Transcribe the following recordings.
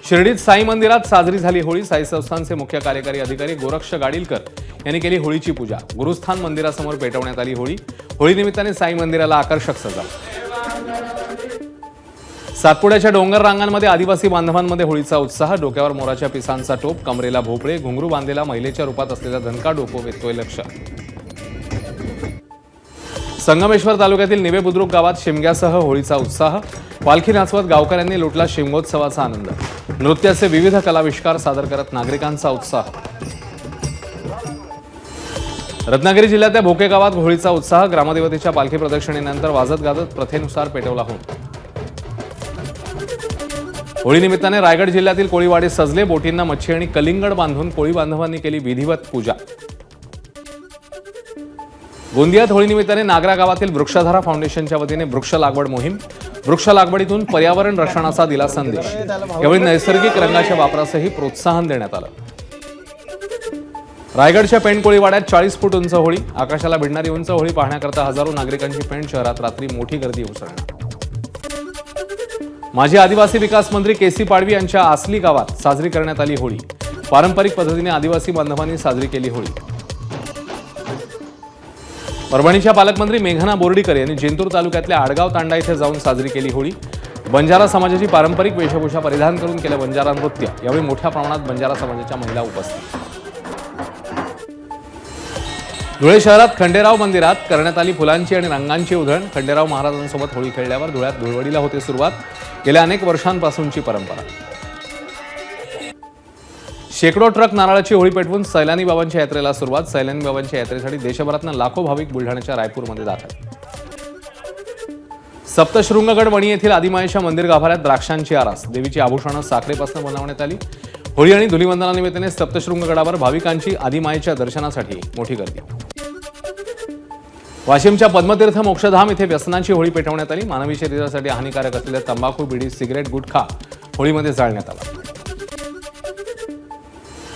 शिर्डीत साई मंदिरात साजरी झाली होळी। साई संस्थानचे मुख्य कार्यकारी अधिकारी गोरक्ष गाडीलकर यांनी केली होळीची पूजा। गुरुस्थान मंदिरासमोर पेटवण्यात आली होळी। होळीनिमित्ताने साई मंदिराला आकर्षक सजावट। सातपुड्याच्या डोंगर रांगांमध्ये आदिवासी बांधवांमध्ये होळीचा उत्साह। डोक्यावर मोराच्या पिसांचा टोप, कमरेला भोपळे, घुंगरू बांधलेला महिलेच्या रूपात असलेला धनका डोको वेधतोय लक्ष। संगमेश्वर तालुक्यातील निवे बुद्रुक गावात शिमग्यासह होळीचा उत्साह। पालखी नाचवत गावकऱ्यांनी लुटला शिमगोत्सवाचा आनंद। नृत्याचे विविध कलाविष्कार सादर करत नागरिकांचा उत्साह। रत्नागिरी जिल्ह्यातल्या भोके गावात होळीचा उत्साह। ग्रामदेवतेच्या पालखी प्रदक्षिणेनंतर वाजत गाजत प्रथेनुसार पेटवला होळी। होळीनिमित्ताने रायगड जिल्ह्यातील कोळीवाडे सजले। बोटींना मच्छी आणि कलिंगड बांधून कोळी बांधवांनी केली विधिवत पूजा। गोंदियात होळीनिमित्ताने नागरा गावातील वृक्षधारा फाउंडेशनच्या वतीने वृक्ष लागवड मोहीम। वृक्ष लागवडीतून पर्यावरण रक्षणाचा दिला संदेश। यावेळी नैसर्गिक रंगाच्या वापरासही प्रोत्साहन देण्यात आलं। रायगडच्या पेंड कोळीवाड्यात 40 फूट उंच होळी। आकाशाला भिडणारी उंच होळी पाहण्याकरता हजारो नागरिकांची पेंड शहरात रात्री मोठी गर्दी उसळणार। माजी आदिवासी विकास मंत्री केसी पाडवी यांच्या आसली गावात साजरी करण्यात आली होळी। पारंपरिक पद्धतीने आदिवासी बांधवांनी साजरी केली होळी। परभणीच्या पालकमंत्री मेघना बोर्डीकर यांनी जिंतूर तालुक्यातल्या आडगाव तांडा इथे जाऊन साजरी केली होळी। बंजारा समाजाची पारंपरिक वेशभूषा परिधान करून केलं बंजारा नृत्य। यावेळी मोठ्या प्रमाणात बंजारा समाजाच्या महिला उपस्थित। धुळे शहरात खंडेराव मंदिरात करण्यात आली फुलांची आणि रंगांची उधळण। खंडेराव महाराजांसोबत होळी खेळल्यावर धुळ्यात धुळवडीला होते सुरुवात। गेल्या अनेक वर्षांपासूनची परंपरा। शेकडो ट्रक नारळाची होळी पेटवून सैलानी बाबांच्या यात्रेला सुरुवात। सैलानी बाबांच्या यात्रेसाठी देशभरातून लाखो भाविक बुलढाण्याच्या रायपूरमध्ये दाखल। सप्तशृंगगड वणी येथील आदिमायेच्या मंदिर गाभाऱ्यात द्राक्षांची आरास। देवीची आभूषणं साखरेपासून बनवण्यात आली। होळी आणि धुलीवंदनानिमित्ताने सप्तशृंगगडावर भाविकांची आदिमायेच्या दर्शनासाठी मोठी गर्दी। वाशिमच्या पद्मतीर्थ मोक्षधाम इथे व्यसनाची होळी पेटवण्यात आली। मानवी शरीरासाठी हानिकारक असलेल्या तंबाखू, बिडी, सिगरेट, गुटखा होळीमध्ये जाळण्यात आला।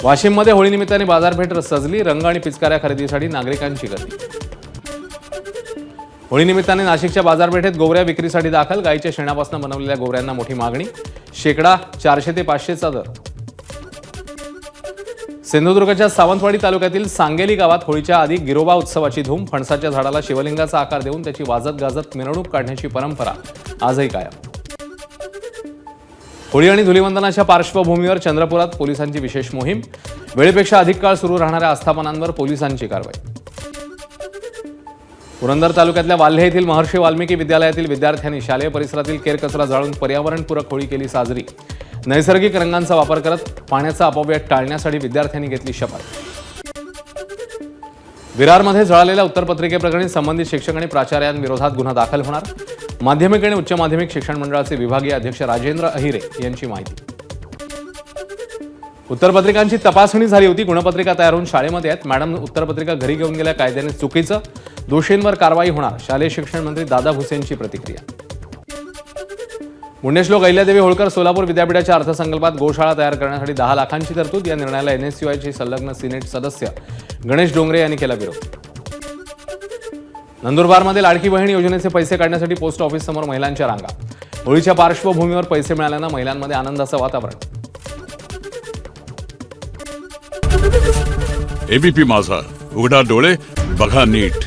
वाशिममध्ये होळीनिमित्ताने बाजारपेठ सजली। रंग आणि पिचकाऱ्या खरेदीसाठी नागरिकांची गर्दी। होळीनिमित्ताने नाशिकच्या बाजारपेठेत गोवऱ्या विक्रीसाठी दाखल। गायीच्या शेणापासून बनवलेल्या गोवऱ्यांना मोठी मागणी। शेकडा 400 ते 500चा दर। सिंधुदुर्गच्या सावंतवाडी तालुक्यातील सांगेली गावात होळीच्या आधी गिरोबा उत्सवाची धूम। फणसाच्या झाडाला शिवलिंगाचा आकार देऊन त्याची वाजत गाजत मिरवणूक काढण्याची परंपरा आजही कायम। होळी आणि धुलीवंदनाच्या पार्श्वभूमीवर चंद्रपुरात पोलिसांची विशेष मोहीम। वेळेपेक्षा अधिक काळ सुरू राहणाऱ्या आस्थापनांवर पोलिसांची कारवाई। पुरंदर तालुक्यातल्या वाल्हे येथील महर्षी वाल्मिकी विद्यालयातील विद्यार्थ्यांनी शालेय परिसरातील केरकचरा जाळून पर्यावरणपूरक होळी केली साजरी। नैसर्गिक रंगांचा वापर करत पाण्याचा अपव्यय टाळण्यासाठी विद्यार्थ्यांनी घेतली शपथ। विरारमध्ये जळालेल्या उत्तरपत्रिकेप्रकरणी संबंधित शिक्षक आणि प्राचार्यांविरोधात गुन्हा दाखल होणार। माध्यमिक आणि उच्च माध्यमिक शिक्षण मंडळाचे विभागीय अध्यक्ष राजेंद्र अहिरे यांची माहिती। उत्तरपत्रिकांची तपासणी झाली होती। गुणपत्रिका तयार होऊन शाळेमध्ये आहेत। मॅडम उत्तरपत्रिका घरी घेऊन गेल्या, कायद्याने चुकीचं। दोषींवर कारवाई होणार। शालेय शिक्षण मंत्री दादा भुसेंची प्रतिक्रिया। पुण्यश्लोक अहिल्यादेवी होळकर सोलापूर विद्यापीठाच्या अर्थसंकल्पात गोशाळा तयार करण्यासाठी 10 लाखांची तरतूद। या निर्णयाला NSUIचे संलग्न सिनेट सदस्य गणेश डोंगरे यांनी केला विरोध। नंदुरबारमध्ये लाडकी बहीण योजनेचे पैसे काढण्यासाठी पोस्ट ऑफिस समोर महिलांच्या रांगा। होळीच्या पार्श्वभूमीवर पैसे मिळाल्यानं महिलांमध्ये आनंदाचं वातावरण। ABP माझा, उघडा डोळे बघा नीट।